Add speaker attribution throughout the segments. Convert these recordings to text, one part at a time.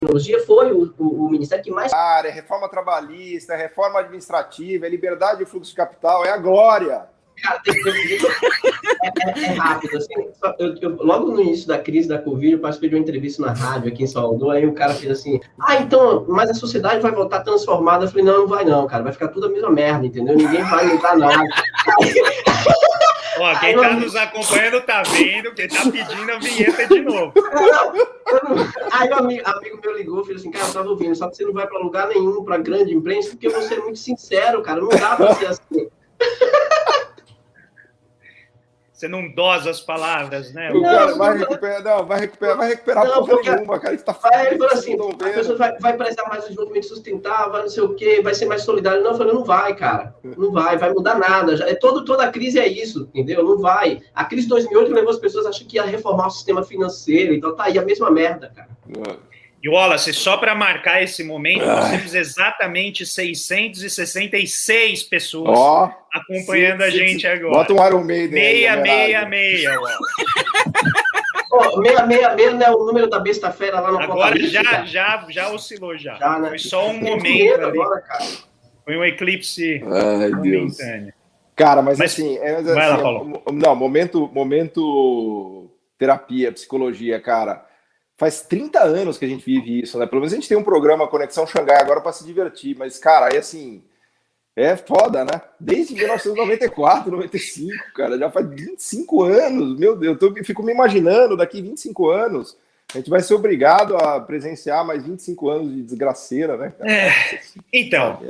Speaker 1: tecnologia foi o ministério que mais...
Speaker 2: É reforma trabalhista, é reforma administrativa, é liberdade de fluxo de capital, é a glória.
Speaker 1: Cara, é rápido, assim. Logo no início da crise da Covid, eu participei de uma entrevista na rádio aqui em Salvador, aí o cara fez assim, então, mas a sociedade vai voltar transformada. Eu falei, não vai não, cara, vai ficar tudo a mesma merda, entendeu? Ninguém vai mudar nada.
Speaker 3: Ó, quem tá nos acompanhando tá vendo, quem tá pedindo a vinheta de novo.
Speaker 1: Aí o amigo meu ligou e falou assim, cara, eu tava ouvindo, só que você não vai pra lugar nenhum, pra grande imprensa, porque você é muito sincero, cara, não dá pra ser assim.
Speaker 3: Você não dosa as palavras, né?
Speaker 2: O cara vai recuperar porra nenhuma, cara. Ele
Speaker 1: falou assim, a pessoa vai prezar mais o desenvolvimento sustentável, vai não sei o quê, vai ser mais solidário. Não, eu falei, não vai, cara. Não vai mudar nada. Toda a crise é isso, entendeu? Não vai. A crise de 2008 levou as pessoas a achar que ia reformar o sistema financeiro, então tá aí a mesma merda, cara.
Speaker 3: E Wallace, só para marcar esse momento, nós temos exatamente 666 pessoas acompanhando a gente agora.
Speaker 2: Bota um Iron Maiden
Speaker 3: 666, Wallace.
Speaker 1: 666 não é o número da besta-feira lá no
Speaker 3: Agora já oscilou já. Né? Foi só um momento ali. Agora, cara. Foi um eclipse momentâneo.
Speaker 2: Cara, mas assim...
Speaker 3: Vai lá, Paulo.
Speaker 2: Não, momento terapia, psicologia, cara. Faz 30 anos que a gente vive isso, né? Pelo menos a gente tem um programa Conexão Xangai agora para se divertir, mas, cara, aí assim, é foda, né? Desde 1994, 95, cara, já faz 25 anos, meu Deus, eu fico me imaginando, daqui 25 anos, a gente vai ser obrigado a presenciar mais 25 anos de desgraceira, né, cara?
Speaker 3: Então,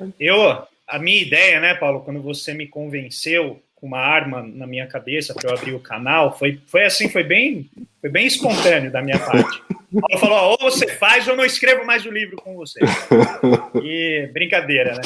Speaker 3: a minha ideia, né, Paulo, quando você me convenceu com uma arma na minha cabeça para eu abrir o canal, foi assim, foi bem espontâneo da minha parte. Ela falou, ou você faz ou eu não escrevo mais o livro com você. E brincadeira, né?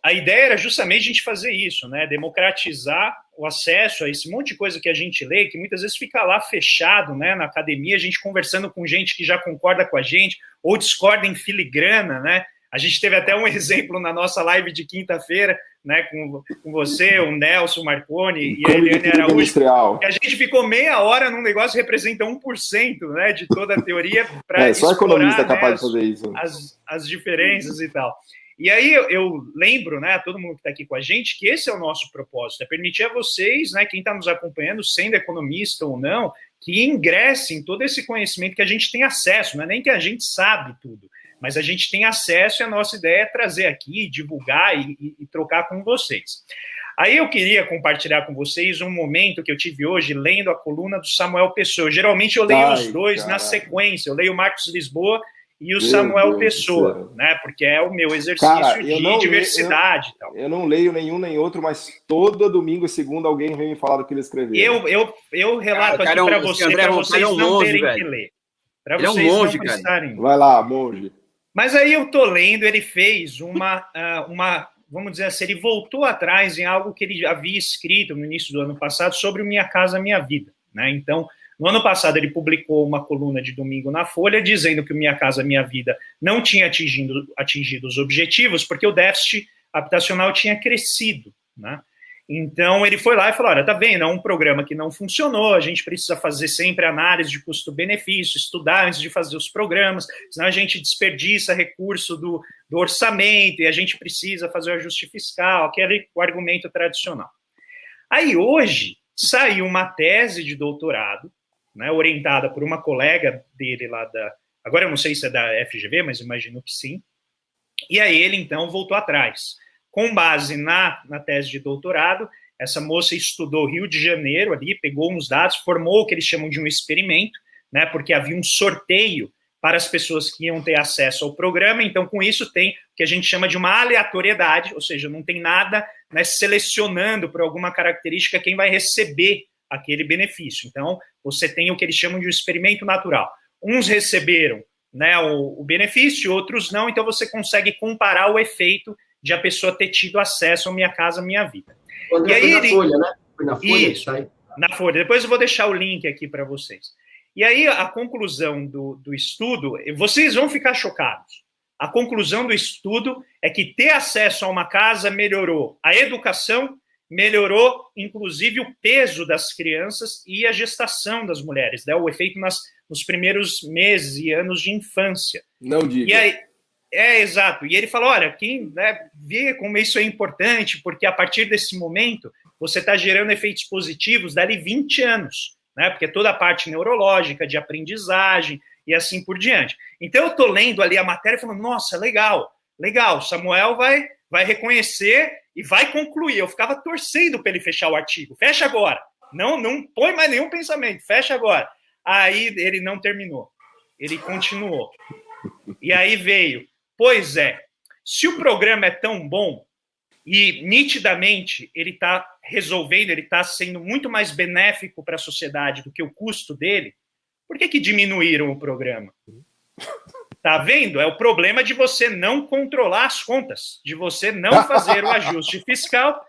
Speaker 3: A ideia era justamente a gente fazer isso, né? Democratizar o acesso a esse monte de coisa que a gente lê, que muitas vezes fica lá fechado, né? Na academia, a gente conversando com gente que já concorda com a gente, ou discorda em filigrana, né? A gente teve até um exemplo na nossa live de quinta-feira, né, com você, o Nelson Marconi e a Eliane Araújo, que a gente ficou meia hora num negócio que representa 1%, né, de toda a teoria para
Speaker 2: explorar, só economista é capaz de fazer isso.
Speaker 3: As diferenças e tal. E aí eu lembro, né, a todo mundo que está aqui com a gente, que esse é o nosso propósito, é permitir a vocês, né, quem está nos acompanhando, sendo economista ou não, que ingressem em todo esse conhecimento que a gente tem acesso, não é nem que a gente sabe tudo, mas a gente tem acesso e a nossa ideia é trazer aqui, divulgar e trocar com vocês. Aí eu queria compartilhar com vocês um momento que eu tive hoje lendo a coluna do Samuel Pessoa. Geralmente eu leio os dois na sequência, eu leio o Marcos Lisboa e o Samuel Pessoa, né? Porque é o meu exercício de diversidade e tal.
Speaker 2: Eu não leio nenhum nem outro, mas todo domingo e segunda alguém vem me falar do que ele escreveu.
Speaker 3: Eu relato aqui para vocês não terem que ler. Para vocês não precisarem.
Speaker 2: Vai lá, monge.
Speaker 3: Mas aí eu tô lendo, ele fez uma, vamos dizer assim, ele voltou atrás em algo que ele havia escrito no início do ano passado sobre o Minha Casa Minha Vida, né? Então, no ano passado ele publicou uma coluna de domingo na Folha dizendo que o Minha Casa Minha Vida não tinha atingido os objetivos porque o déficit habitacional tinha crescido, né? Então, ele foi lá e falou, olha, tá vendo, é um programa que não funcionou, a gente precisa fazer sempre análise de custo-benefício, estudar antes de fazer os programas, senão a gente desperdiça recurso do orçamento e a gente precisa fazer o ajuste fiscal, o argumento tradicional. Aí, hoje, saiu uma tese de doutorado, né, orientada por uma colega dele lá agora eu não sei se é da FGV, mas imagino que sim, e aí ele, então, voltou atrás. Com base na tese de doutorado, essa moça estudou Rio de Janeiro ali, pegou uns dados, formou o que eles chamam de um experimento, né, porque havia um sorteio para as pessoas que iam ter acesso ao programa, então com isso tem o que a gente chama de uma aleatoriedade, ou seja, não tem nada, né, selecionando por alguma característica quem vai receber aquele benefício. Então, você tem o que eles chamam de um experimento natural. Uns receberam, né, o benefício, outros não, então você consegue comparar o efeito de a pessoa ter tido acesso ao Minha Casa Minha Vida.
Speaker 1: Quando e aí, na Folha, né? Foi na Folha,
Speaker 3: isso, tá aí. Na Folha. Depois eu vou deixar o link aqui para vocês. E aí, a conclusão do estudo, vocês vão ficar chocados. A conclusão do estudo é que ter acesso a uma casa melhorou a educação, melhorou, inclusive, o peso das crianças e a gestação das mulheres, né? O efeito nos primeiros meses e anos de infância.
Speaker 2: Não diga.
Speaker 3: E aí, exato. E ele falou, olha, quem vê como isso é importante, porque a partir desse momento você está gerando efeitos positivos dali 20 anos, né? Porque toda a parte neurológica, de aprendizagem e assim por diante. Então eu estou lendo ali a matéria e falando, nossa, legal, Samuel vai reconhecer e vai concluir. Eu ficava torcendo para ele fechar o artigo. Fecha agora. Não põe mais nenhum pensamento. Fecha agora. Aí ele não terminou. Ele continuou. E aí veio. Pois é, se o programa é tão bom e nitidamente ele está resolvendo, ele está sendo muito mais benéfico para a sociedade do que o custo dele, por que diminuíram o programa? Tá vendo? É o problema de você não controlar as contas, de você não fazer o ajuste fiscal.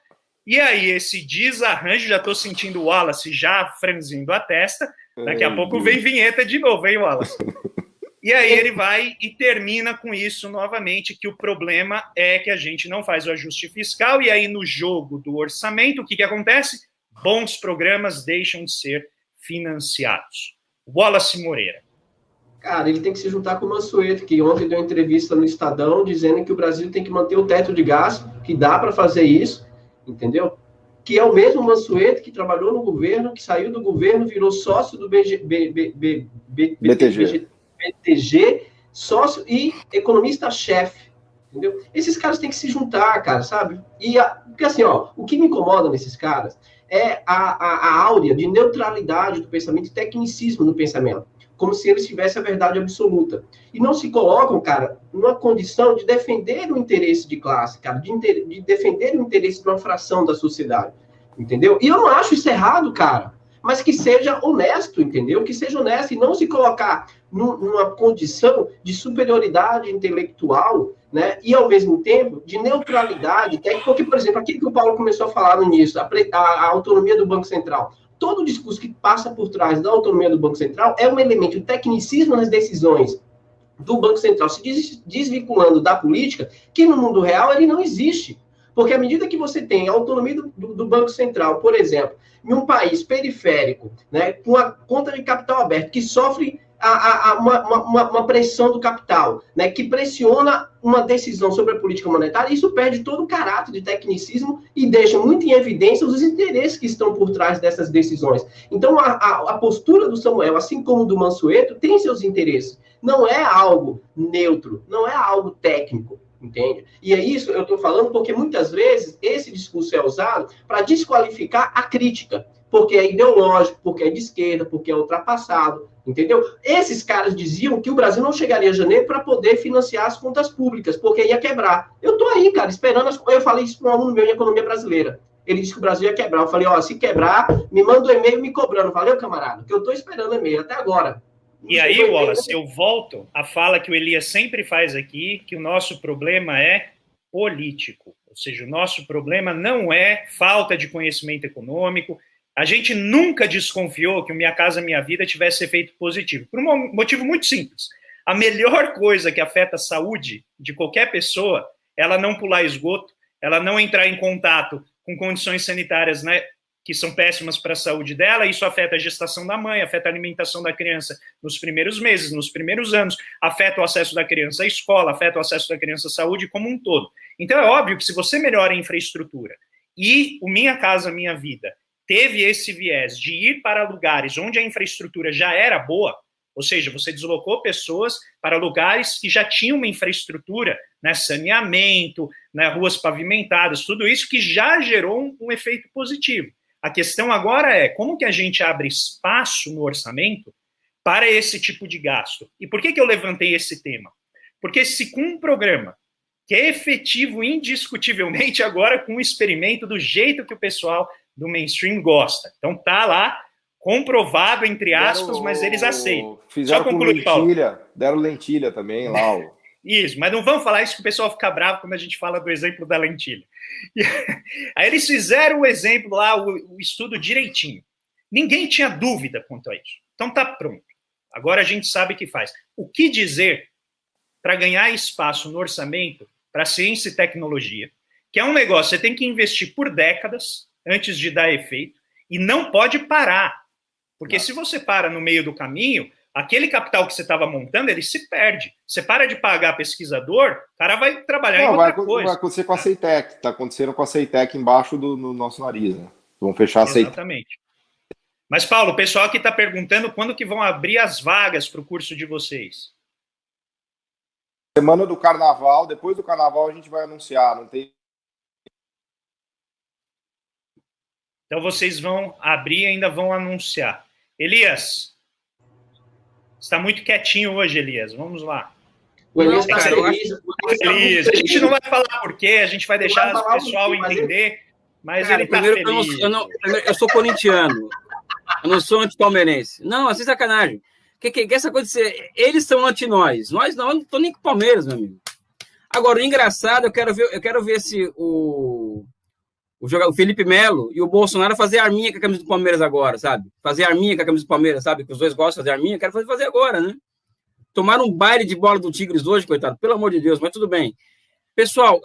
Speaker 3: E aí, esse desarranjo, já estou sentindo o Wallace já franzindo a testa. Daqui a pouco vem vinheta de novo, hein, Wallace? E aí ele vai e termina com isso novamente, que o problema é que a gente não faz o ajuste fiscal, e aí no jogo do orçamento, o que acontece? Bons programas deixam de ser financiados. Wallace Moreira.
Speaker 1: Cara, ele tem que se juntar com o Mansueto, que ontem deu uma entrevista no Estadão dizendo que o Brasil tem que manter o teto de gasto, que dá para fazer isso, entendeu? Que é o mesmo Mansueto que trabalhou no governo, que saiu do governo, virou sócio do BTG, sócio e economista-chefe, entendeu? Esses caras têm que se juntar, cara, sabe? Porque assim, ó, o que me incomoda nesses caras é a áurea de neutralidade do pensamento e tecnicismo no pensamento, como se eles tivessem a verdade absoluta. E não se colocam, cara, numa condição de defender o interesse de classe, cara, de defender o interesse de uma fração da sociedade, entendeu? E eu não acho isso errado, cara, mas que seja honesto, entendeu? Que seja honesto e não se colocar numa condição de superioridade intelectual, né? E, ao mesmo tempo, de neutralidade técnica, porque, por exemplo, aquilo que o Paulo começou a falar no início, a autonomia do Banco Central. Todo o discurso que passa por trás da autonomia do Banco Central é um elemento de tecnicismo nas decisões do Banco Central, se desvinculando da política, que no mundo real ele não existe. Porque à medida que você tem a autonomia do Banco Central, por exemplo, em um país periférico, né, com a conta de capital aberta, que sofre uma pressão do capital, né, que pressiona uma decisão sobre a política monetária, isso perde todo o caráter de tecnicismo e deixa muito em evidência os interesses que estão por trás dessas decisões. Então, a postura do Samuel, assim como do Mansueto, tem seus interesses. Não é algo neutro, não é algo técnico, entende? E é isso que eu estou falando porque muitas vezes esse discurso é usado para desqualificar a crítica, porque é ideológico, porque é de esquerda, porque é ultrapassado, entendeu? Esses caras diziam que o Brasil não chegaria a janeiro para poder financiar as contas públicas, porque ia quebrar. Eu estou aí, cara, esperando. Eu falei isso para um aluno meu em economia brasileira. Ele disse que o Brasil ia quebrar. Eu falei, ó, se quebrar, me manda um e-mail me cobrando. Valeu, camarada, que eu estou esperando o e-mail até agora.
Speaker 3: E aí, Wallace, eu volto à fala que o Elias sempre faz aqui, que o nosso problema é político. Ou seja, o nosso problema não é falta de conhecimento econômico. A gente nunca desconfiou que o Minha Casa Minha Vida tivesse efeito positivo, por um motivo muito simples. A melhor coisa que afeta a saúde de qualquer pessoa é ela não pular esgoto, ela não entrar em contato com condições sanitárias, né, que são péssimas para a saúde dela. Isso afeta a gestação da mãe, afeta a alimentação da criança nos primeiros meses, nos primeiros anos, afeta o acesso da criança à escola, afeta o acesso da criança à saúde como um todo. Então é óbvio que se você melhora a infraestrutura e o Minha Casa Minha Vida teve esse viés de ir para lugares onde a infraestrutura já era boa, ou seja, você deslocou pessoas para lugares que já tinham uma infraestrutura, né, saneamento, né, ruas pavimentadas, tudo isso que já gerou um efeito positivo. A questão agora é como que a gente abre espaço no orçamento para esse tipo de gasto. E por que eu levantei esse tema? Porque se com um programa que é efetivo indiscutivelmente agora com um experimento do jeito que o pessoal do mainstream gosta. Então tá lá, comprovado, entre aspas, mas eles aceitam.
Speaker 2: Fizeram com lentilha, deram lentilha também lá.
Speaker 3: Isso, mas não vamos falar isso que o pessoal fica bravo quando a gente fala do exemplo da lentilha. Aí eles fizeram o exemplo lá, o estudo direitinho. Ninguém tinha dúvida quanto a isso. Então tá pronto. Agora a gente sabe o que faz. O que dizer para ganhar espaço no orçamento para ciência e tecnologia, que é um negócio, você tem que investir por décadas antes de dar efeito, e não pode parar. Porque se você para no meio do caminho, aquele capital que você estava montando, ele se perde. Você para de pagar pesquisador, o cara vai trabalhar em outra coisa.
Speaker 2: Vai acontecer com a Ceitec, está acontecendo com a Ceitec embaixo no nosso nariz, né? Vão fechar a Ceitec.
Speaker 3: Exatamente. Mas, Paulo, o pessoal aqui está perguntando quando que vão abrir as vagas para o curso de vocês.
Speaker 2: Semana do Carnaval, depois do Carnaval a gente vai anunciar, não tem...
Speaker 3: Então vocês vão abrir e ainda vão anunciar. Elias, está muito quietinho hoje, Elias. Vamos lá.
Speaker 1: O Elias está feliz.
Speaker 3: Feliz. A gente não vai falar por quê, a gente vai deixar o pessoal entender, mas ele está feliz.
Speaker 4: Eu sou corintiano, eu não sou antipalmeirense. Não, assim, sacanagem. Que essa coisa de ser... Eles são anti-nós. Nós não estamos nem com o Palmeiras, meu amigo. Agora, o engraçado, eu quero ver se o Felipe Melo e o Bolsonaro fazer arminha com a camisa do Palmeiras agora, sabe? Fazer arminha com a camisa do Palmeiras, sabe? Que os dois gostam de fazer arminha, quero fazer agora, né? Tomaram um baile de bola do Tigres hoje, coitado, pelo amor de Deus, mas tudo bem. Pessoal,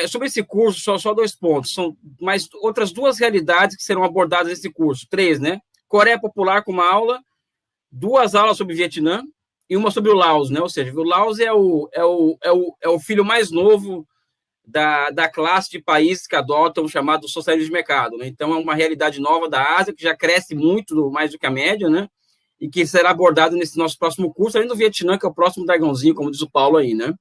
Speaker 4: sobre esse curso, só 2 pontos. São mais outras 2 realidades que serão abordadas nesse curso. 3, né? Coreia Popular com uma aula, 2 aulas sobre Vietnã e uma sobre o Laos, né? Ou seja, o Laos é o filho mais novo da classe de países que adotam o chamado socialismo de mercado, né? Então, é uma realidade nova da Ásia, que já cresce muito mais do que a média, né? E que será abordado nesse nosso próximo curso, além do Vietnã, que é o próximo dragãozinho, como diz o Paulo aí, né?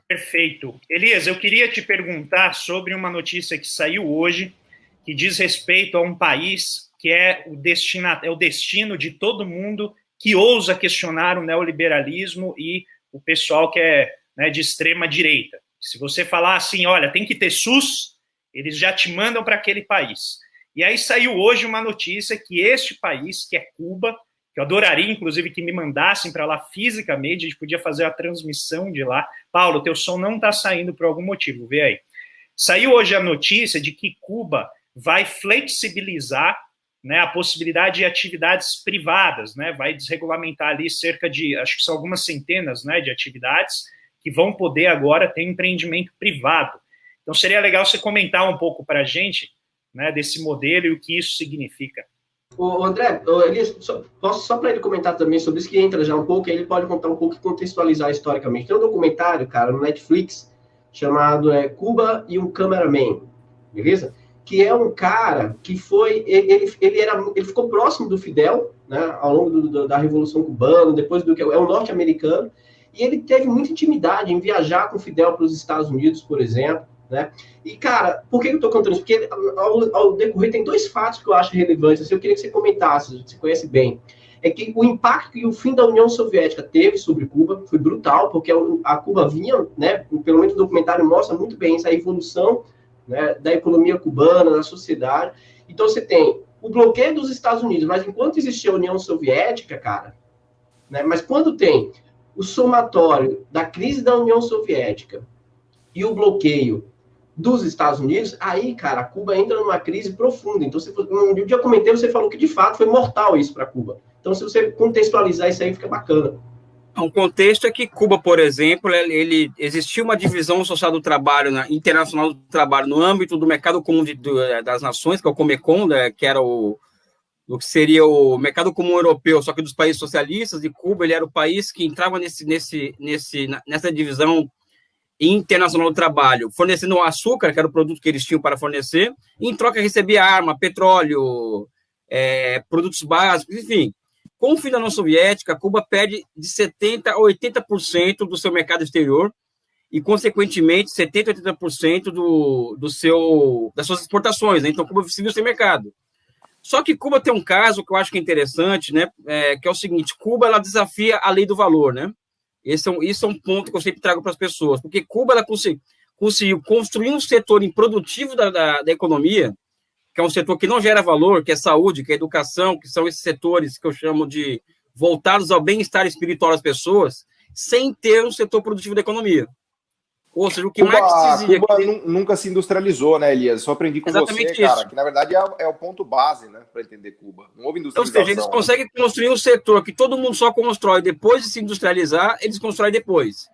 Speaker 3: Perfeito. Elias, eu queria te perguntar sobre uma notícia que saiu hoje, que diz respeito a um país que é o destino de todo mundo que ousa questionar o neoliberalismo e o pessoal que é, né, de extrema direita. Se você falar assim, olha, tem que ter SUS, eles já te mandam para aquele país. E aí saiu hoje uma notícia que este país, que é Cuba, que eu adoraria, inclusive, que me mandassem para lá fisicamente, a gente podia fazer a transmissão de lá. Paulo, teu som não está saindo por algum motivo, vê aí. Saiu hoje a notícia de que Cuba vai flexibilizar, né, a possibilidade de atividades privadas, né, vai desregulamentar ali cerca de, acho que são algumas centenas, né, de atividades que vão poder agora ter empreendimento privado. Então, seria legal você comentar um pouco para a gente, né, desse modelo e o que isso significa.
Speaker 1: O André, Elias, só para ele comentar também sobre isso, que entra já um pouco, aí ele pode contar um pouco e contextualizar historicamente. Tem um documentário, cara, no Netflix, chamado Cuba e um Cameraman, beleza? Que é um cara que foi... Ele ficou próximo do Fidel, né, ao longo da Revolução Cubana, depois do que é um norte-americano, e ele teve muita intimidade em viajar com o Fidel para os Estados Unidos, por exemplo, né? E, cara, por que eu estou contando isso? Porque ao decorrer tem 2 fatos que eu acho relevantes, assim, eu queria que você comentasse, você conhece bem. É que o impacto que o fim da União Soviética teve sobre Cuba foi brutal, porque a Cuba vinha, né, pelo menos o documentário mostra muito bem essa evolução, né, da economia cubana, da sociedade. Então, você tem o bloqueio dos Estados Unidos, mas enquanto existia a União Soviética, cara, né, mas quando tem o somatório da crise da União Soviética e o bloqueio dos Estados Unidos, aí, cara, Cuba entra numa crise profunda. Então, um dia eu comentei, você falou que, de fato, foi mortal isso para Cuba. Então, se você contextualizar isso aí, fica bacana.
Speaker 4: Um contexto é que Cuba, por exemplo, existia uma divisão social do trabalho, internacional do trabalho, no âmbito do mercado comum das nações, que é o Comecon, né, que era o que seria o mercado comum europeu, só que dos países socialistas, e Cuba ele era o país que entrava nessa divisão internacional do trabalho, fornecendo açúcar, que era o produto que eles tinham para fornecer, e em troca recebia arma, petróleo, produtos básicos, enfim. Com o fim da União Soviética, Cuba perde de 70% a 80% do seu mercado exterior e, consequentemente, 70% a 80% das suas exportações, né? Então, Cuba se viu sem mercado. Só que Cuba tem um caso que eu acho que é interessante, né? Que é o seguinte, Cuba ela desafia a lei do valor, né? Isso é um ponto que eu sempre trago para as pessoas, porque Cuba ela conseguiu construir um setor improdutivo da economia, que é um setor que não gera valor, que é saúde, que é educação, que são esses setores que eu chamo de voltados ao bem-estar espiritual das pessoas, sem ter um setor produtivo da economia. Ou seja, o que Cuba, mais se
Speaker 2: Cuba nunca se industrializou, né, Elias? Só aprendi com
Speaker 4: exatamente
Speaker 2: você, cara, que na verdade é o ponto base, né, para entender Cuba. Não houve industrialização.
Speaker 4: Ou seja, eles conseguem construir um setor que todo mundo só constrói depois de se industrializar, eles constroem depois.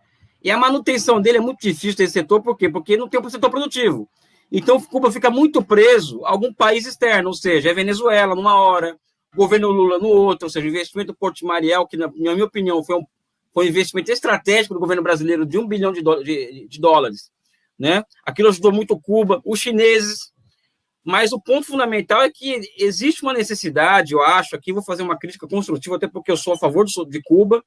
Speaker 4: E a manutenção dele é muito difícil desse setor, por quê? Porque não tem um setor produtivo. Então, Cuba fica muito preso a algum país externo, ou seja, é Venezuela numa hora, governo Lula no outro, ou seja, o investimento do Porto de Mariel, que, na minha opinião, foi um investimento estratégico do governo brasileiro de $1 bilhão de dólares, né? Aquilo ajudou muito Cuba, os chineses, mas o ponto fundamental é que existe uma necessidade, eu acho, aqui vou fazer uma crítica construtiva, até porque eu sou a favor de Cuba.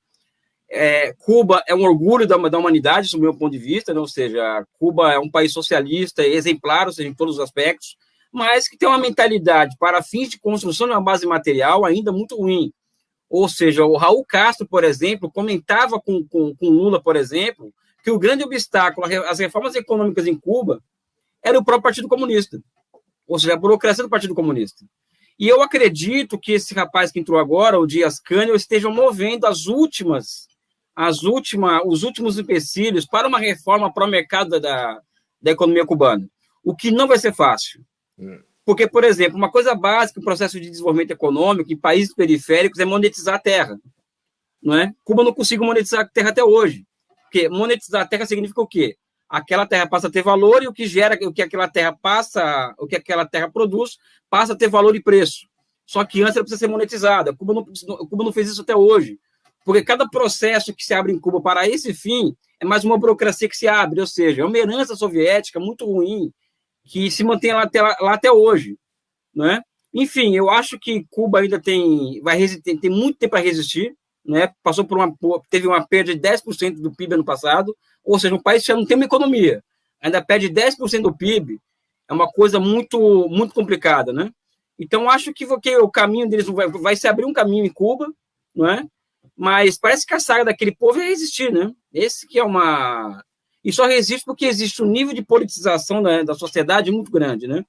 Speaker 4: Cuba é um orgulho da humanidade, do meu ponto de vista, né? Ou seja, Cuba é um país socialista, exemplar, ou seja, em todos os aspectos, mas que tem uma mentalidade para fins de construção de uma base material ainda muito ruim. Ou seja, o Raul Castro, por exemplo, comentava com Lula, por exemplo, que o grande obstáculo às reformas econômicas em Cuba era o próprio Partido Comunista, ou seja, a burocracia do Partido Comunista. E eu acredito que esse rapaz que entrou agora, o Díaz-Canel, esteja movendo os últimos empecilhos para uma reforma para o mercado da economia cubana, o que não vai ser fácil. Porque, por exemplo, uma coisa básica no processo de desenvolvimento econômico em países periféricos é monetizar a terra. Não é? Cuba não conseguiu monetizar a terra até hoje. Porque monetizar a terra significa o quê? Aquela terra passa a ter valor e o que aquela terra produz passa a ter valor e preço. Só que antes ela precisa ser monetizada. Cuba não fez isso até hoje. Porque cada processo que se abre em Cuba para esse fim é mais uma burocracia que se abre, ou seja, é uma herança soviética muito ruim que se mantém lá até hoje, né? Enfim, eu acho que Cuba ainda tem muito tempo para resistir, né? Teve uma perda de 10% do PIB ano passado, ou seja, um país que já não tem uma economia, ainda perde 10% do PIB, é uma coisa muito, muito complicada, né? Então, acho que o caminho deles vai se abrir um caminho em Cuba, não é? Mas parece que a saga daquele povo é resistir, né? Esse que é uma... E só resiste porque existe um nível de politização da sociedade muito grande, né?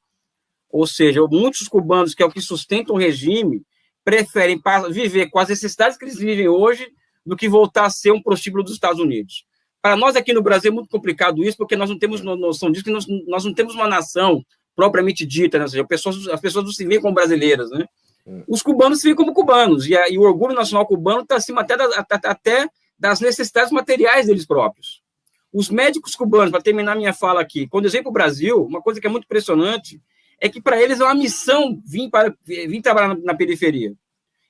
Speaker 4: Ou seja, muitos cubanos, que é o que sustenta o regime, preferem viver com as necessidades que eles vivem hoje do que voltar a ser um prostíbulo dos Estados Unidos. Para nós aqui no Brasil é muito complicado isso, porque nós não temos noção disso, que nós não temos uma nação propriamente dita, né? Ou seja, as pessoas não se veem como brasileiras, né? Os cubanos se veem como cubanos, e o orgulho nacional cubano está acima até das necessidades materiais deles próprios. Os médicos cubanos, para terminar minha fala aqui, quando eles vêm para o Brasil, uma coisa que é muito impressionante é que para eles é uma missão vir trabalhar na periferia.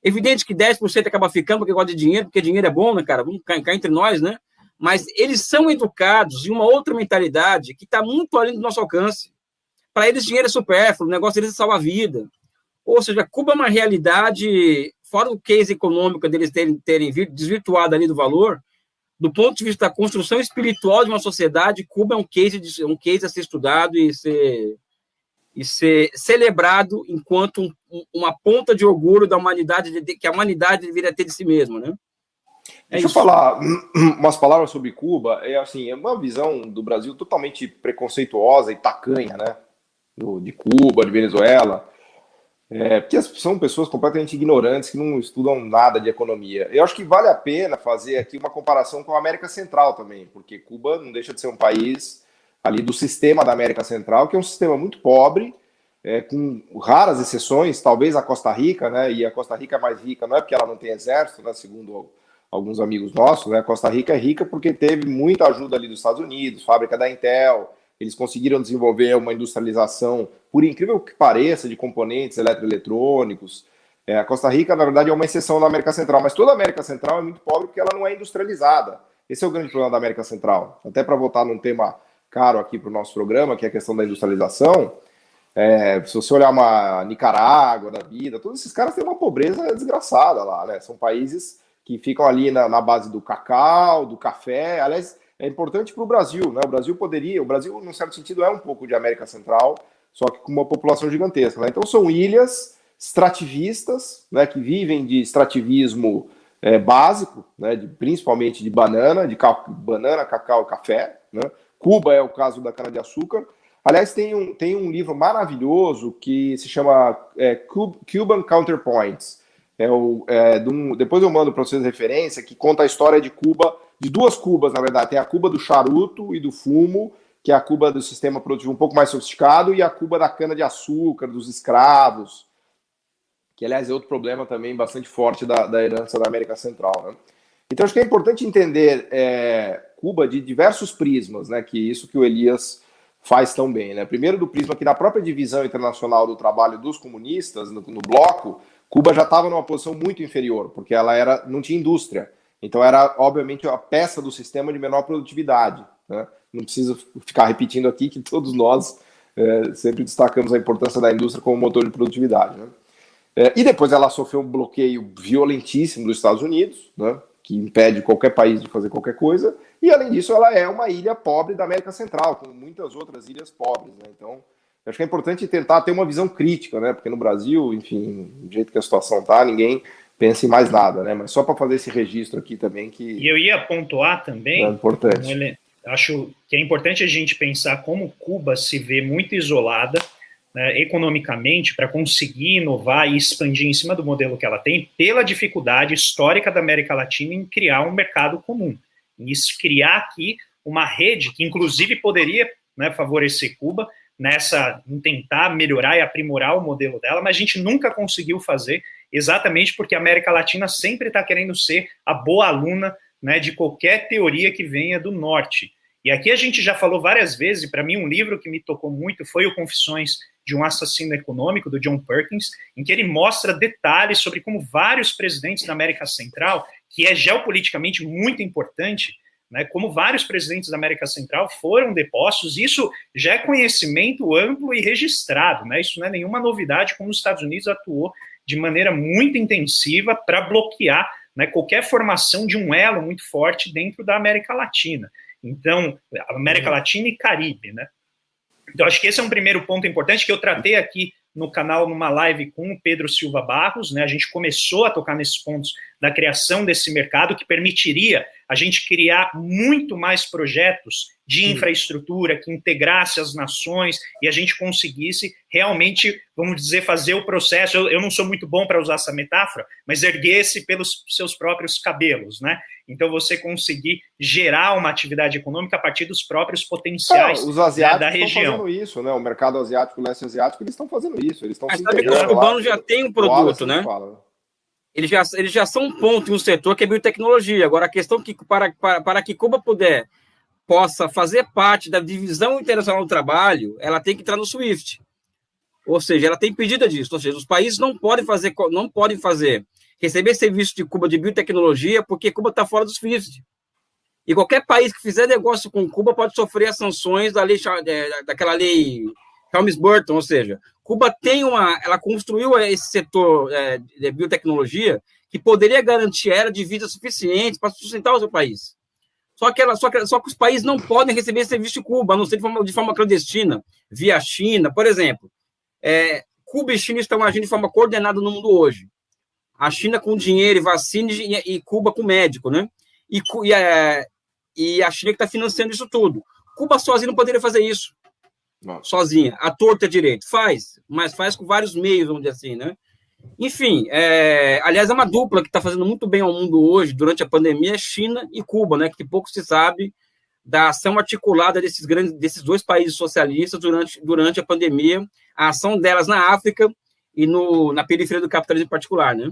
Speaker 4: Evidente que 10% acaba ficando porque gosta de dinheiro, porque dinheiro é bom, né, cara? Vamos cá entre nós, né? Mas eles são educados em uma outra mentalidade que está muito além do nosso alcance. Para eles, dinheiro é supérfluo, o negócio deles é salvar a vida. Ou seja, Cuba é uma realidade, fora o case econômico deles terem desvirtuado ali do valor, do ponto de vista da construção espiritual de uma sociedade, Cuba é um case a ser estudado e ser celebrado enquanto uma ponta de orgulho da humanidade, que a humanidade deveria ter de si mesma, né?
Speaker 2: Deixa eu falar umas palavras sobre Cuba. É uma visão do Brasil totalmente preconceituosa e tacanha, né? De Cuba, de Venezuela. Porque são pessoas completamente ignorantes que não estudam nada de economia. Eu acho que vale a pena fazer aqui uma comparação com a América Central também, porque Cuba não deixa de ser um país ali do sistema da América Central, que é um sistema muito pobre, com raras exceções, talvez a Costa Rica, né? E a Costa Rica é mais rica, não é porque ela não tem exército, né? Segundo alguns amigos nossos, né? A Costa Rica é rica porque teve muita ajuda ali dos Estados Unidos, fábrica da Intel. Eles conseguiram desenvolver uma industrialização, por incrível que pareça, de componentes eletroeletrônicos. A Costa Rica, na verdade, é uma exceção na América Central, mas toda a América Central é muito pobre porque ela não é industrializada. Esse é o grande problema da América Central. Até para voltar num tema caro aqui para o nosso programa, que é a questão da industrialização, se você olhar uma Nicarágua da vida, todos esses caras têm uma pobreza desgraçada lá, né? São países que ficam ali na base do cacau, do café. Aliás, é importante para o Brasil, né? O Brasil, num certo sentido, é um pouco de América Central, só que com uma população gigantesca, né? Então são ilhas extrativistas, né, que vivem de extrativismo básico, né, principalmente de banana, cacau, café, né? Cuba é o caso da cana-de-açúcar. Aliás, tem um livro maravilhoso que se chama Cuban Counterpoints. Depois eu mando para vocês referência, que conta a história de Cuba, de duas Cubas, na verdade. Tem a Cuba do charuto e do fumo, que é a Cuba do sistema produtivo um pouco mais sofisticado, e a Cuba da cana-de-açúcar, dos escravos, que, aliás, é outro problema também bastante forte da herança da América Central, né? Então, acho que é importante entender Cuba de diversos prismas, né? Que isso que o Elias faz tão bem, né? Primeiro, do prisma que na própria divisão internacional do trabalho dos comunistas, no bloco, Cuba já estava numa posição muito inferior, porque ela não tinha indústria. Então era, obviamente, a peça do sistema de menor produtividade, né? Não preciso ficar repetindo aqui que todos nós sempre destacamos a importância da indústria como motor de produtividade, né? E depois ela sofreu um bloqueio violentíssimo dos Estados Unidos, né, que impede qualquer país de fazer qualquer coisa, e além disso ela é uma ilha pobre da América Central, como muitas outras ilhas pobres, né? Então, acho que é importante tentar ter uma visão crítica, né, porque no Brasil, enfim, do jeito que a situação está, ninguém pensa em mais nada, né, mas só para fazer esse registro aqui também que...
Speaker 3: E eu ia pontuar também...
Speaker 2: É importante.
Speaker 3: Acho que é importante a gente pensar como Cuba se vê muito isolada, né, economicamente, para conseguir inovar e expandir em cima do modelo que ela tem, pela dificuldade histórica da América Latina em criar um mercado comum. E criar aqui uma rede que, inclusive, poderia, né, favorecer Cuba em tentar melhorar e aprimorar o modelo dela, mas a gente nunca conseguiu fazer, exatamente porque a América Latina sempre está querendo ser a boa aluna, né, de qualquer teoria que venha do norte. E aqui a gente já falou várias vezes, para mim um livro que me tocou muito foi o Confissões de um Assassino Econômico, do John Perkins, em que ele mostra detalhes sobre como vários presidentes da América Central, que é geopoliticamente muito importante, né, como vários presidentes da América Central foram depostos. Isso já é conhecimento amplo e registrado, né, isso não é nenhuma novidade, como os Estados Unidos atuou de maneira muito intensiva para bloquear, né, qualquer formação de um elo muito forte dentro da América Latina. Então, América Latina e Caribe, né? Então, acho que esse é um primeiro ponto importante que eu tratei aqui no canal, numa live com o Pedro Silva Barros, né? A gente começou a tocar nesses pontos da criação desse mercado que permitiria a gente criar muito mais projetos de infraestrutura que integrasse as nações e a gente conseguisse realmente, vamos dizer, fazer o processo. Eu não sou muito bom para usar essa metáfora, mas erguer-se pelos seus próprios cabelos, né? Então, você conseguir gerar uma atividade econômica a partir dos próprios potenciais
Speaker 2: os asiáticos
Speaker 3: da região.
Speaker 2: Estão fazendo isso, né? O mercado asiático, o leste asiático, eles estão fazendo isso. Eles estão se
Speaker 4: sabe que os cubanos já têm um produto, né? Eles já são um ponto em um setor que é biotecnologia. Agora, a questão é que para que Cuba possa fazer parte da divisão internacional do trabalho, ela tem que entrar no SWIFT. Ou seja, ela tem pedida disso. Ou seja, os países não podem receber serviço de Cuba de biotecnologia porque Cuba está fora do SWIFT. E qualquer país que fizer negócio com Cuba pode sofrer as sanções daquela lei Helms-Burton, ou seja, Cuba ela construiu esse setor de biotecnologia que poderia garantir a era de vida suficiente para sustentar o seu país. Só que os países não podem receber serviço de Cuba, a não ser de forma clandestina, via China. Por exemplo, Cuba e China estão agindo de forma coordenada no mundo hoje. A China com dinheiro e vacina e Cuba com médico, né? E a China que está financiando isso tudo. Cuba sozinha não poderia fazer isso. Não. Sozinha. A torta é direito. Mas faz com vários meios, vamos dizer assim, né? Enfim, aliás, é uma dupla que está fazendo muito bem ao mundo hoje, durante a pandemia, China e Cuba, né? Que pouco se sabe da ação articulada desses dois países socialistas durante a pandemia, a ação delas na África e na periferia do capitalismo em particular, né?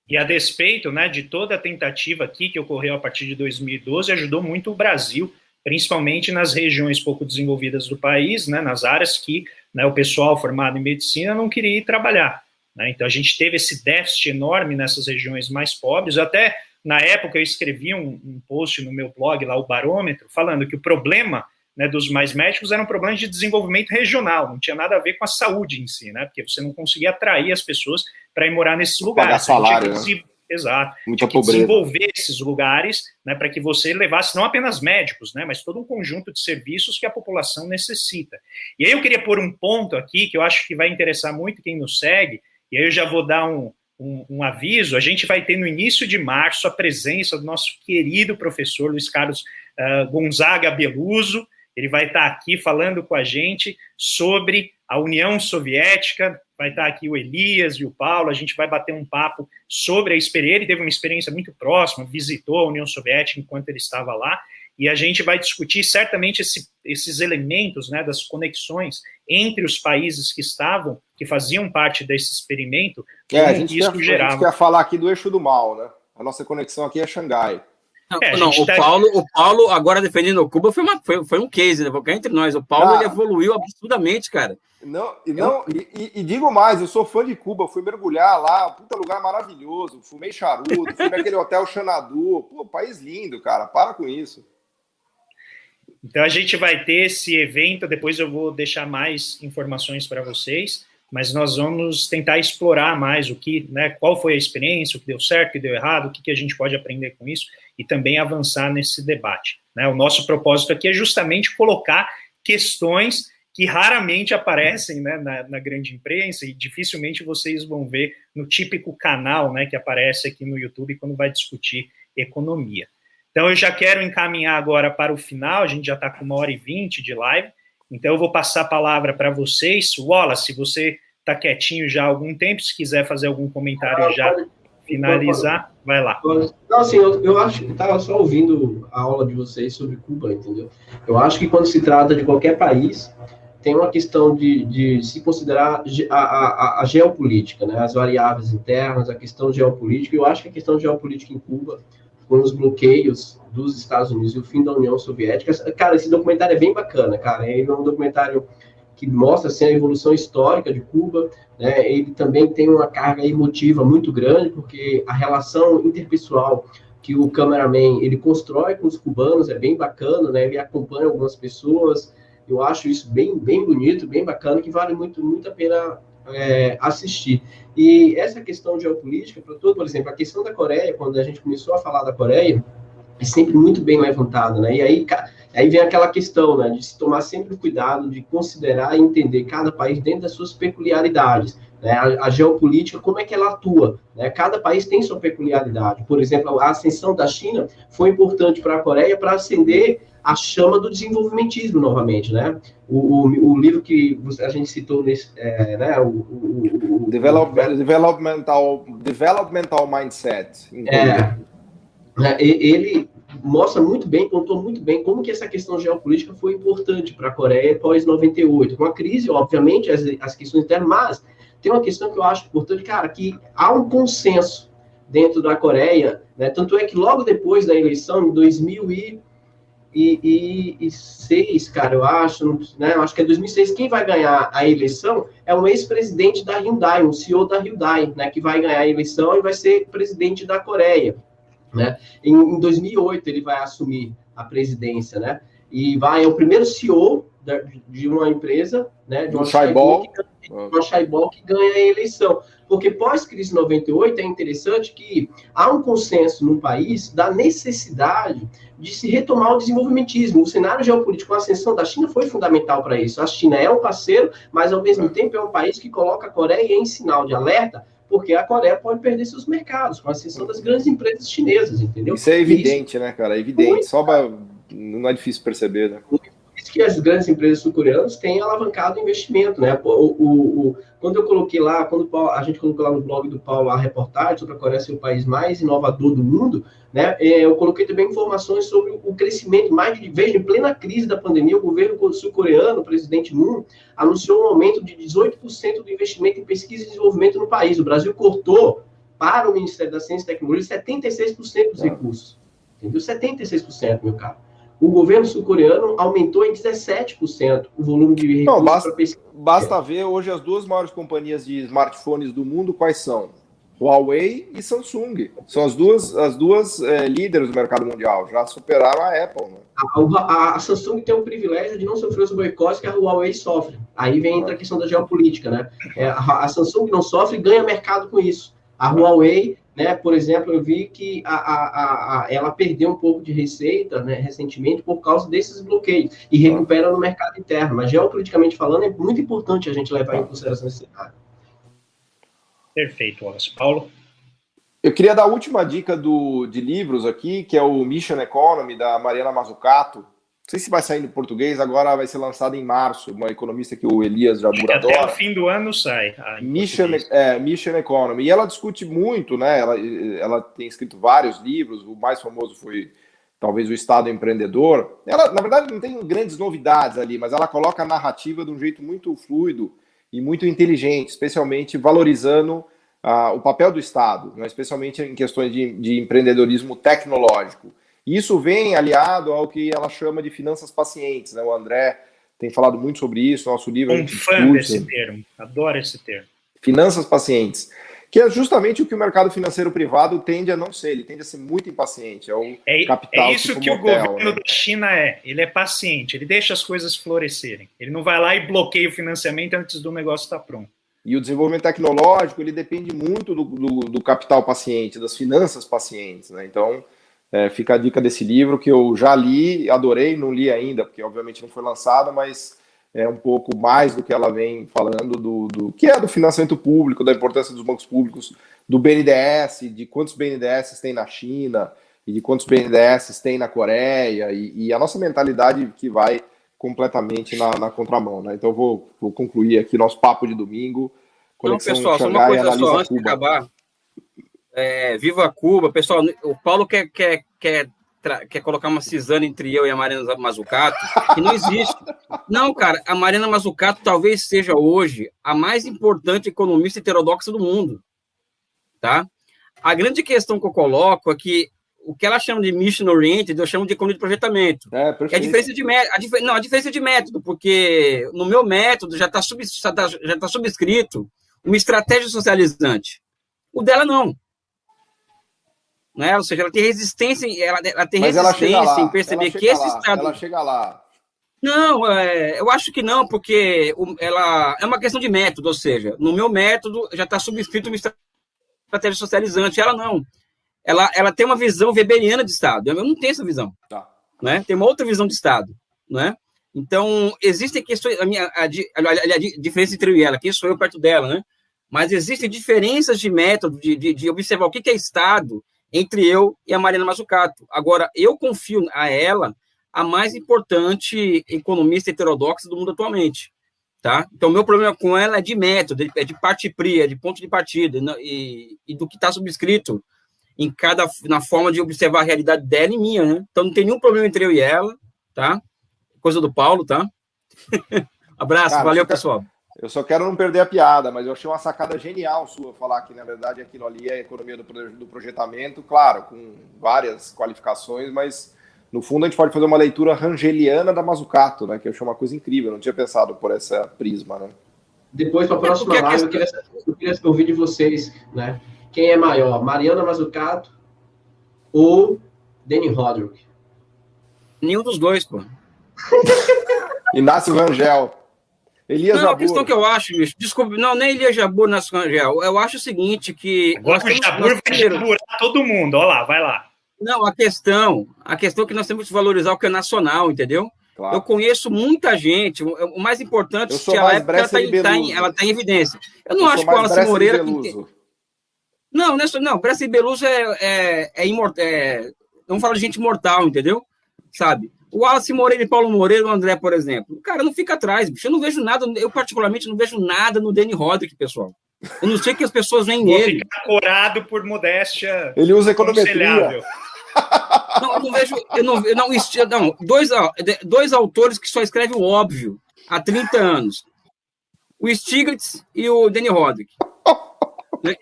Speaker 3: E a despeito, né, de toda a tentativa aqui que ocorreu a partir de 2012, ajudou muito o Brasil, principalmente nas regiões pouco desenvolvidas do país, né, nas áreas que, né, o pessoal formado em medicina não queria ir trabalhar, né? Então a gente teve esse déficit enorme nessas regiões mais pobres. Até na época eu escrevi um post no meu blog, lá o Barômetro, falando que o problema, né, dos mais médicos era um problema de desenvolvimento regional, não tinha nada a ver com a saúde em si, né, porque você não conseguia atrair as pessoas para ir morar nesses lugares.
Speaker 2: Pagar salário, né?
Speaker 3: Exato.
Speaker 2: Muita
Speaker 3: tinha que desenvolver esses lugares, né, para que você levasse não apenas médicos, né, mas todo um conjunto de serviços que a população necessita. E aí eu queria pôr um ponto aqui que eu acho que vai interessar muito quem nos segue, e aí eu já vou dar um aviso. A gente vai ter no início de março a presença do nosso querido professor Luiz Carlos Gonzaga Beluso. Ele vai estar aqui falando com a gente sobre a União Soviética. Vai estar aqui o Elias e o Paulo. A gente vai bater um papo sobre a experiência. Ele teve uma experiência muito próxima, visitou a União Soviética enquanto ele estava lá, e a gente vai discutir certamente esses elementos, né, das conexões entre os países que faziam parte desse experimento,
Speaker 2: a gente quer falar aqui do eixo do mal, né? A nossa conexão aqui é Xangai.
Speaker 4: O Paulo agora defendendo o Cuba foi um case, né? Porque entre nós, o Paulo ele evoluiu absurdamente, cara.
Speaker 2: E digo mais, eu sou fã de Cuba, fui mergulhar lá, puta lugar maravilhoso, fumei charuto, fui naquele hotel Xanadu, pô, país lindo, cara, para com isso.
Speaker 3: Então a gente vai ter esse evento, depois eu vou deixar mais informações para vocês, mas nós vamos tentar explorar mais o que, né, qual foi a experiência, o que deu certo, o que deu errado, o que a gente pode aprender com isso e também avançar nesse debate, né? O nosso propósito aqui é justamente colocar questões que raramente aparecem, né, na grande imprensa e dificilmente vocês vão ver no típico canal, né, que aparece aqui no YouTube quando vai discutir economia. Então, eu já quero encaminhar agora para o final, a gente já está com 1h20 de live, então eu vou passar a palavra para vocês. Wallace, se você está quietinho já há algum tempo, se quiser fazer algum comentário já finalizar, vai lá.
Speaker 1: Não, assim, eu acho que estava só ouvindo a aula de vocês sobre Cuba, entendeu? Eu acho que quando se trata de qualquer país, tem uma questão de se considerar a geopolítica, né? As variáveis internas, a questão geopolítica. Eu acho que a questão geopolítica em Cuba, com os bloqueios dos Estados Unidos e o fim da União Soviética. Cara, esse documentário é bem bacana, cara. Ele é um documentário que mostra assim, a evolução histórica de Cuba, né? Ele também tem uma carga emotiva muito grande, porque a relação interpessoal que o cameraman ele constrói com os cubanos é bem bacana, né? Ele acompanha algumas pessoas. Eu acho isso bem bonito, bem bacana, que vale muito a pena assistir. E essa questão geopolítica, por exemplo, a questão da Coreia, quando a gente começou a falar da Coreia, é sempre muito bem levantada, né? E aí vem aquela questão, né, de se tomar sempre cuidado, de considerar e entender cada país dentro das suas peculiaridades, né? A geopolítica, como é que ela atua, né? Cada país tem sua peculiaridade. Por exemplo, a ascensão da China foi importante para a Coreia para acender a chama do desenvolvimentismo novamente, né? O livro que a gente citou nesse, né?
Speaker 2: Developmental Mindset.
Speaker 1: Ele mostra muito bem, contou muito bem como que essa questão geopolítica foi importante para a Coreia pós-98. Com a crise, obviamente, as questões internas, mas tem uma questão que eu acho importante, cara, que há um consenso dentro da Coreia, né? Tanto é que logo depois da eleição, em 2006, cara, eu acho, né? Eu acho que é 2006, quem vai ganhar a eleição é um ex-presidente da Hyundai, um CEO da Hyundai, né? Que vai ganhar a eleição e vai ser presidente da Coreia, né? Em 2008 ele vai assumir a presidência, né? E é o primeiro CEO de uma empresa, né? De uma chaebol que ganha a eleição. Porque pós-crise 98 é interessante que há um consenso no país da necessidade de se retomar o desenvolvimentismo. O cenário geopolítico, a ascensão da China foi fundamental para isso. A China é um parceiro, mas ao mesmo tempo é um país que coloca a Coreia em sinal de alerta, porque a Coreia pode perder seus mercados com a ascensão das grandes empresas chinesas, entendeu?
Speaker 2: Isso é evidente, né, cara? É evidente. Não é difícil perceber, né?
Speaker 1: Por isso que as grandes empresas sul-coreanas têm alavancado o investimento, né? Quando eu coloquei lá, a gente colocou lá no blog do Paulo a reportagem sobre a Coreia ser o país mais inovador do mundo, né? Eu coloquei também informações sobre o crescimento, veja, em plena crise da pandemia, o governo sul-coreano, o presidente Moon, anunciou um aumento de 18% do investimento em pesquisa e desenvolvimento no país. O Brasil cortou para o Ministério da Ciência e Tecnologia 76% dos recursos. Entendeu? 76%, meu caro. O governo sul-coreano aumentou em 17% o volume de recursos para pesquisa.
Speaker 2: Basta ver hoje as duas maiores companhias de smartphones do mundo, quais são? Huawei e Samsung. São as duas líderes do mercado mundial. Já superaram a Apple. Né?
Speaker 1: A Samsung tem o privilégio de não sofrer os boicotes que a Huawei sofre. Aí vem a questão da geopolítica, né? A Samsung não sofre e ganha mercado com isso. A Huawei, né, por exemplo, eu vi que ela perdeu um pouco de receita, né, recentemente por causa desses bloqueios e recupera no mercado interno. Mas geopoliticamente falando, é muito importante a gente levar em consideração esse cenário.
Speaker 3: Perfeito, Wallace. Paulo?
Speaker 2: Eu queria dar a última dica de livros aqui, que é o Mission Economy, da Mariana Mazzucato. Não sei se vai sair em português, agora vai ser lançado em março, uma economista que o Elias Jabbour adora.
Speaker 3: Até o fim do ano sai.
Speaker 2: Mission Economy. E ela discute muito, né? Ela tem escrito vários livros, o mais famoso foi talvez o Estado Empreendedor. Ela, na verdade, não tem grandes novidades ali, mas ela coloca a narrativa de um jeito muito fluido e muito inteligente, especialmente valorizando o papel do Estado, né? Especialmente em questões de empreendedorismo tecnológico. E isso vem aliado ao que ela chama de finanças pacientes, né? O André tem falado muito sobre isso, nosso livro...
Speaker 3: Um fã desse termo, adoro esse termo.
Speaker 2: Finanças pacientes, que é justamente o que o mercado financeiro privado tende a não ser, ele tende a ser muito impaciente, é o capital.
Speaker 3: É isso tipo que motel, o governo da China ele é paciente, ele deixa as coisas florescerem, ele não vai lá e bloqueia o financiamento antes do negócio estar pronto.
Speaker 2: E o desenvolvimento tecnológico, ele depende muito do capital paciente, das finanças pacientes, né? Então, fica a dica desse livro que eu já li, adorei, não li ainda, porque obviamente não foi lançado, mas é um pouco mais do que ela vem falando do que é do financiamento público, da importância dos bancos públicos, do BNDES, de quantos BNDES tem na China e de quantos BNDES tem na Coreia, e a nossa mentalidade que vai completamente na contramão, né? Então vou concluir aqui nosso papo de domingo.
Speaker 4: Conexão pessoal, só uma coisa só, antes de acabar. Viva Cuba, pessoal. O Paulo quer colocar uma cisânia entre eu e a Mariana Mazzucato, que não existe. Não, cara, a Mariana Mazzucato talvez seja hoje a mais importante economista heterodoxa do mundo, tá? A grande questão que eu coloco é que o que ela chama de mission oriented, eu chamo de economia de projetamento. É a diferença de método. A diferença de método, porque no meu método já está subscrito uma estratégia socializante. O dela não. Né? Ou seja, ela tem resistência, em perceber que esse Estado...
Speaker 2: Ela chega lá.
Speaker 4: Não, eu acho que não, porque ela é uma questão de método, ou seja, no meu método já está subscrito uma estratégia socializante, ela não. Ela tem uma visão weberiana de Estado, eu não tenho essa visão.
Speaker 2: Tá.
Speaker 4: Né? Tem uma outra visão de Estado. Né? Então, existem questões... A diferença entre eu e ela, aqui sou eu perto dela, né? Mas existem diferenças de método, de observar o que é Estado entre eu e a Mariana Mazzucato. Agora, eu confio a ela a mais importante economista heterodoxa do mundo atualmente. Tá? Então, o meu problema com ela é de método, é de parte-pria, de ponto de partida, e do que está subscrito na forma de observar a realidade dela e minha, né? Então, não tem nenhum problema entre eu e ela, tá? Coisa do Paulo, tá? Abraço, cara, valeu, pessoal.
Speaker 2: Eu só quero não perder a piada, mas eu achei uma sacada genial sua falar que, na verdade, aquilo ali é a economia do projetamento, claro, com várias qualificações, mas, no fundo, a gente pode fazer uma leitura rangeliana da Mazzucato, né, que eu achei uma coisa incrível, eu não tinha pensado por essa prisma, né?
Speaker 1: Depois, para a próxima live, eu queria ouvir de vocês, né, quem é maior, Mariana Mazzucato ou Danny Roderick?
Speaker 4: Nenhum dos dois, pô.
Speaker 2: Inácio Rangel. Elias Jabbour.
Speaker 4: A questão que eu acho, bicho, desculpa, não, nem Elias Jabbour, Inácio Rangel, eu acho o seguinte, que...
Speaker 3: Agora o Jabbour vai jaburar todo mundo, olha lá, vai lá.
Speaker 4: Não, a questão é que nós temos que valorizar o que é nacional, entendeu? Claro. Eu conheço muita gente, o mais importante é que ela está em evidência. Eu não acho que o Wallace Moreira... Não, Bresser e Beluso é imortal, vamos falar de gente mortal, entendeu? Sabe? O Wallace Moreira e Paulo Moreira, o André, por exemplo. O cara não fica atrás, bicho. Eu não vejo nada, eu particularmente não vejo nada no Danny Roderick, pessoal. Eu não sei que as pessoas veem nele.
Speaker 3: Fica corado por modéstia.
Speaker 2: Ele usa econometria.
Speaker 4: Não, eu não vejo. Dois autores que só escrevem o óbvio há 30 anos. O Stiglitz e o Danny Roderick.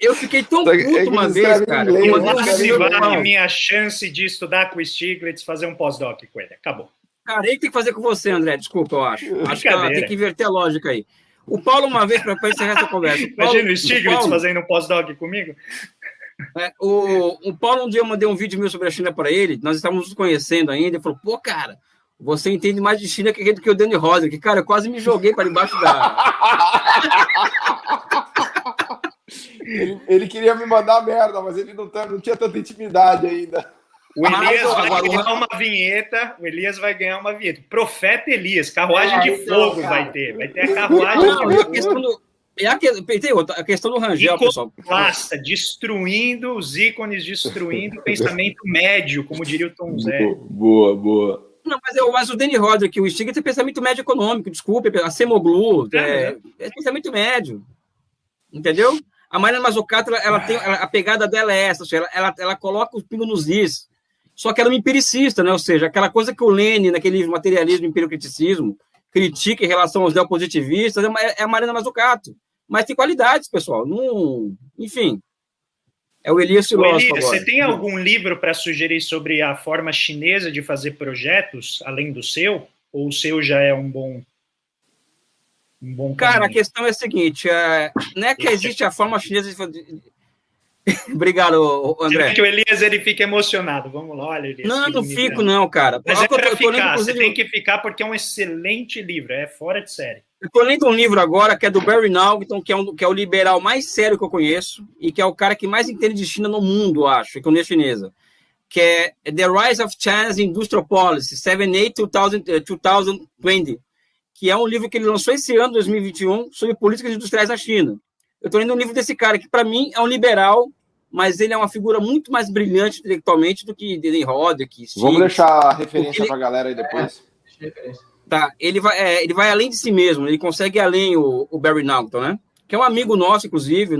Speaker 4: Eu fiquei tão puto uma vez, cara.
Speaker 3: Se vale minha chance de estudar com o Stiglitz, fazer um pós-doc com ele. Acabou.
Speaker 4: Cara, ele tem que fazer com você, André. Desculpa, eu acho. Acho que ela tem que inverter a lógica aí. O Paulo, uma vez, para encerrar essa conversa.
Speaker 3: Imagina o Stiglitz fazendo um pós-doc comigo.
Speaker 4: O Paulo, um dia eu mandei um vídeo meu sobre a China para ele. Nós estávamos nos conhecendo ainda. Ele falou, pô, cara, você entende mais de China que o Danny Roderick. Cara, eu quase me joguei para debaixo da...
Speaker 2: Ele queria me mandar merda, mas ele não tinha tanta intimidade ainda.
Speaker 3: O Elias vai ganhar uma vinheta. Profeta Elias, carruagem de fogo vai ter. Vai ter a carruagem de fogo.
Speaker 4: A questão do Rangel, pessoal.
Speaker 3: Destruindo os ícones, destruindo o pensamento médio, como diria o Tom Zé.
Speaker 2: Boa.
Speaker 4: Não, mas o Danny Roderick, o Stiglitz é pensamento médio econômico, desculpe, a Semoglu, é pensamento médio. Entendeu? A Mariana Mazzucato, ela tem a pegada dela é essa, ou seja, ela coloca o pingo nos is. Só que ela é uma empiricista, né? Ou seja, aquela coisa que o Lenin, naquele livro Materialismo e Empiriocriticismo, critica em relação aos neopositivistas, é a Mariana Mazzucato. Mas tem qualidades, pessoal. Enfim. É o Elias Filósofo agora.
Speaker 3: Você tem algum livro para sugerir sobre a forma chinesa de fazer projetos, além do seu? Ou o seu já é um bom
Speaker 4: Cara,
Speaker 3: caminho?
Speaker 4: a questão é a seguinte, não é que existe a forma chinesa de fazer... Obrigado, André.
Speaker 3: Você vê que o Elias ele fica emocionado. Vamos lá, olha, Elias.
Speaker 4: Não fico, não, cara.
Speaker 3: Mas é para ficar, você tem que ficar porque é um excelente livro, é fora de série.
Speaker 4: Eu estou lendo um livro agora que é do Barry Naughton, que é o liberal mais sério que eu conheço e que é o cara que mais entende de China no mundo, acho, economia chinesa, que é The Rise of China's Industrial Policy, 78-2020, que é um livro que ele lançou esse ano, 2021, sobre políticas industriais na China. Eu estou lendo um livro desse cara, que para mim é um liberal, mas ele é uma figura muito mais brilhante intelectualmente do que Deden Roderick.
Speaker 2: Vamos deixar a referência para a galera aí depois.
Speaker 4: Tá, ele vai além de si mesmo, ele consegue ir além o Barry Naughton, né? Que é um amigo nosso, inclusive,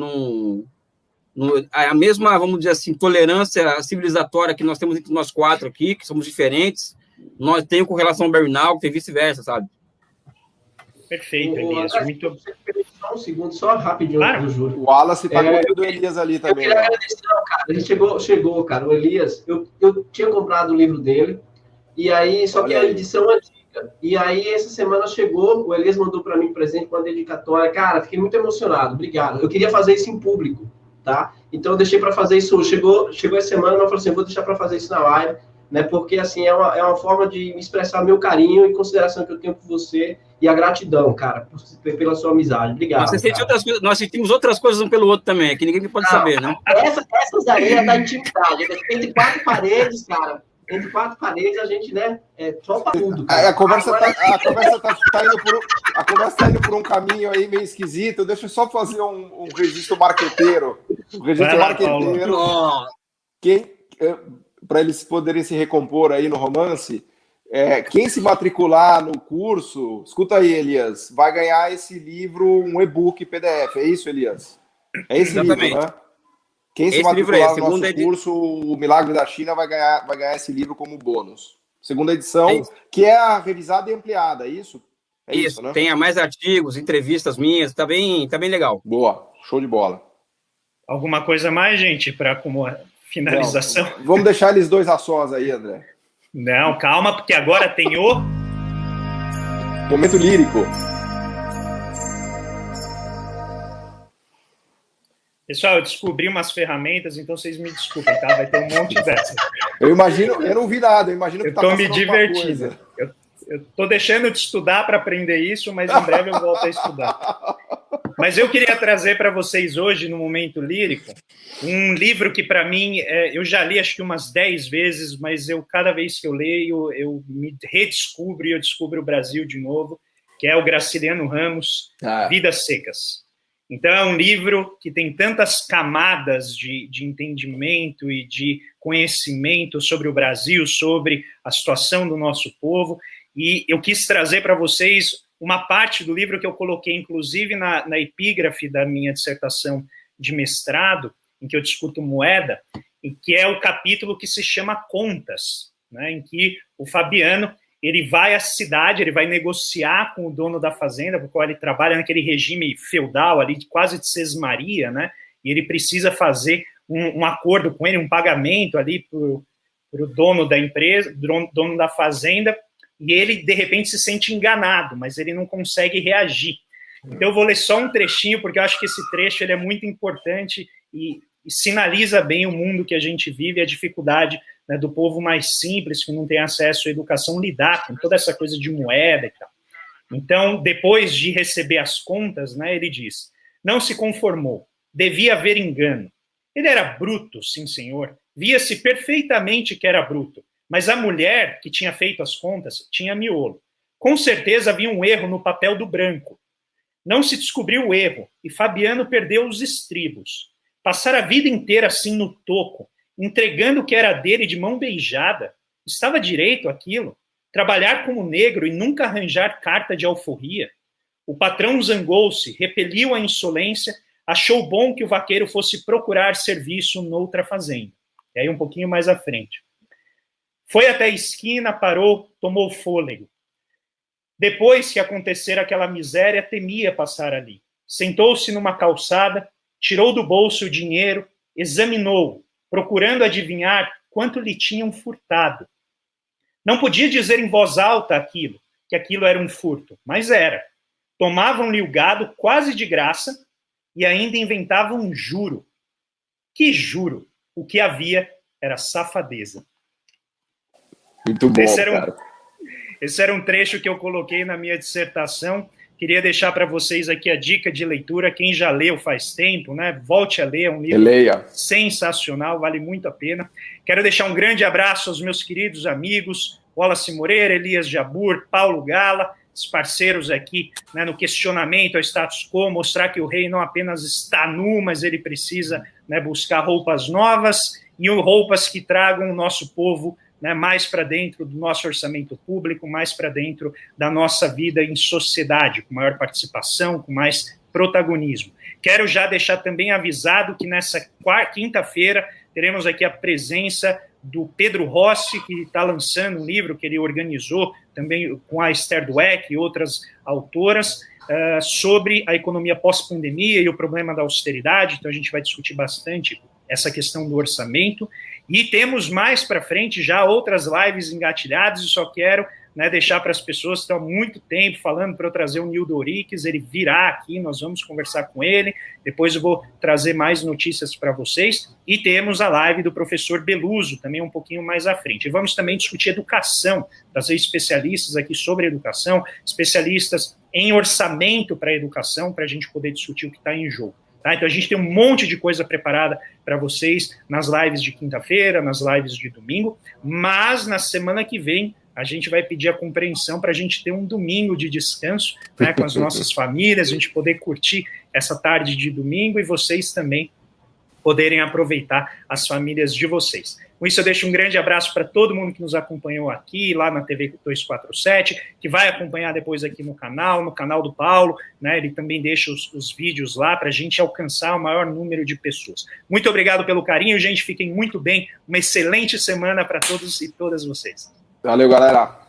Speaker 4: a mesma, vamos dizer assim, tolerância civilizatória que nós temos entre nós quatro aqui, que somos diferentes, nós temos com relação ao Barry Naughton e vice-versa, sabe?
Speaker 3: Perfeito, Elias. Muito...
Speaker 1: Só um segundo, só rapidinho,
Speaker 3: claro.
Speaker 1: Eu juro.
Speaker 2: O Wallace tá com do Elias ali também.
Speaker 1: Eu queria agradecer, cara. Ele chegou, cara. O Elias, eu tinha comprado o livro dele, e aí, só que a edição antiga. E aí, essa semana chegou, o Elias mandou para mim presente com uma dedicatória. Cara, fiquei muito emocionado, obrigado. Eu queria fazer isso em público, tá? Então, eu deixei para fazer isso. Chegou essa semana, mas eu falei assim, vou deixar para fazer isso na live, né? Porque, assim, é uma forma de me expressar meu carinho e consideração que eu tenho por você e a gratidão, cara, pela sua amizade. Obrigado.
Speaker 4: Nós sentimos outras coisas um pelo outro também, que ninguém pode saber, né?
Speaker 1: Essas aí é da intimidade. Entre quatro paredes, cara. Entre quatro paredes, a gente, né, topa tudo.
Speaker 2: A conversa tá indo por um caminho aí meio esquisito. Deixa eu só fazer um registro marqueteiro. Para eles poderem se recompor aí no romance, quem se matricular no curso, escuta aí, Elias, vai ganhar esse livro, um e-book PDF. É isso, Elias? É esse
Speaker 4: Exatamente.
Speaker 2: Livro, né? Quem se matricular no nosso curso, o Milagre da China, vai ganhar esse livro como bônus. Segunda edição, que é a revisada e ampliada, é isso? É isso, né?
Speaker 4: Tem mais artigos, entrevistas minhas, tá bem legal.
Speaker 2: Boa, show de bola.
Speaker 3: Alguma coisa mais, gente, para como finalização?
Speaker 2: Não, vamos deixar eles dois a sós aí, André.
Speaker 3: Não, calma, porque agora tem o...
Speaker 2: Momento lírico.
Speaker 3: Pessoal, eu descobri umas ferramentas, então vocês me desculpem, tá? Vai ter um monte dessas.
Speaker 2: Eu não vi nada, eu imagino que
Speaker 3: tá passando me divertindo. Eu tô deixando de estudar para aprender isso, mas em breve eu volto a estudar. Mas eu queria trazer para vocês hoje, no Momento Lírico, um livro que para mim, eu já li acho que umas 10 vezes, mas cada vez que eu leio, eu me redescubro e eu descubro o Brasil de novo, que é o Graciliano Ramos, Vidas Secas. Então, é um livro que tem tantas camadas de entendimento e de conhecimento sobre o Brasil, sobre a situação do nosso povo, e eu quis trazer para vocês uma parte do livro que eu coloquei, inclusive, na epígrafe da minha dissertação de mestrado, em que eu discuto moeda, e que é o capítulo que se chama Contas, né, em que o Fabiano... ele vai à cidade, ele vai negociar com o dono da fazenda, porque ele trabalha naquele regime feudal ali, quase de sesmaria, né? E ele precisa fazer um acordo com ele, um pagamento ali para o dono da empresa, dono da fazenda, e ele, de repente, se sente enganado, mas ele não consegue reagir. Então, eu vou ler só um trechinho, porque eu acho que esse trecho ele é muito importante e sinaliza bem o mundo que a gente vive, a dificuldade, né, do povo mais simples, que não tem acesso à educação, lidar com toda essa coisa de moeda e tal. Então, depois de receber as contas, né, ele diz, não se conformou, devia haver engano. Ele era bruto, sim, senhor, via-se perfeitamente que era bruto, mas a mulher que tinha feito as contas tinha miolo. Com certeza havia um erro no papel do branco. Não se descobriu o erro, e Fabiano perdeu os estribos. Passar a vida inteira assim no toco, entregando o que era dele de mão beijada, estava direito aquilo? Trabalhar como negro e nunca arranjar carta de alforria? O patrão zangou-se, repeliu a insolência, achou bom que o vaqueiro fosse procurar serviço noutra fazenda. E aí um pouquinho mais à frente. Foi até a esquina, parou, tomou fôlego. Depois que acontecera aquela miséria, temia passar ali. Sentou-se numa calçada, tirou do bolso o dinheiro examinou, procurando adivinhar quanto lhe tinham furtado. Não podia dizer em voz alta aquilo, que aquilo era um furto, mas era. Tomavam-lhe o gado quase de graça e ainda inventavam um juro. Que juro? O que havia era safadeza.
Speaker 2: Muito bom, cara.
Speaker 3: Esse era um trecho que eu coloquei na minha dissertação. Queria deixar para vocês aqui a dica de leitura. Quem já leu faz tempo, né? Volte a ler, é um livro sensacional, vale muito a pena. Quero deixar um grande abraço aos meus queridos amigos, Wallace Moreira, Elias Jabur, Paulo Gala, os parceiros aqui, né, no questionamento ao status quo, mostrar que o rei não apenas está nu, mas ele precisa, né, buscar roupas novas e roupas que tragam o nosso povo, né, mais para dentro do nosso orçamento público, mais para dentro da nossa vida em sociedade, com maior participação, com mais protagonismo. Quero já deixar também avisado que nessa quinta-feira teremos aqui a presença do Pedro Rossi, que está lançando um livro que ele organizou também com a Esther Dweck e outras autoras, sobre a economia pós-pandemia e o problema da austeridade. Então a gente vai discutir bastante essa questão do orçamento. E temos mais para frente já outras lives engatilhadas, e só quero, né, deixar para as pessoas que estão há muito tempo falando para eu trazer o Nildo Orix, ele virá aqui, nós vamos conversar com ele, depois eu vou trazer mais notícias para vocês, e temos a live do professor Beluso, também um pouquinho mais à frente. E vamos também discutir educação, trazer especialistas aqui sobre educação, especialistas em orçamento para a educação, para a gente poder discutir o que está em jogo. Tá? Então a gente tem um monte de coisa preparada para vocês nas lives de quinta-feira, nas lives de domingo, mas na semana que vem a gente vai pedir a compreensão para a gente ter um domingo de descanso, né, com as nossas famílias, a gente poder curtir essa tarde de domingo e vocês também poderem aproveitar as famílias de vocês. Com isso, eu deixo um grande abraço para todo mundo que nos acompanhou aqui, lá na TV 247, que vai acompanhar depois aqui no canal do Paulo, né? Ele também deixa os vídeos lá para a gente alcançar o maior número de pessoas. Muito obrigado pelo carinho, gente. Fiquem muito bem. Uma excelente semana para todos e todas vocês.
Speaker 2: Valeu, galera.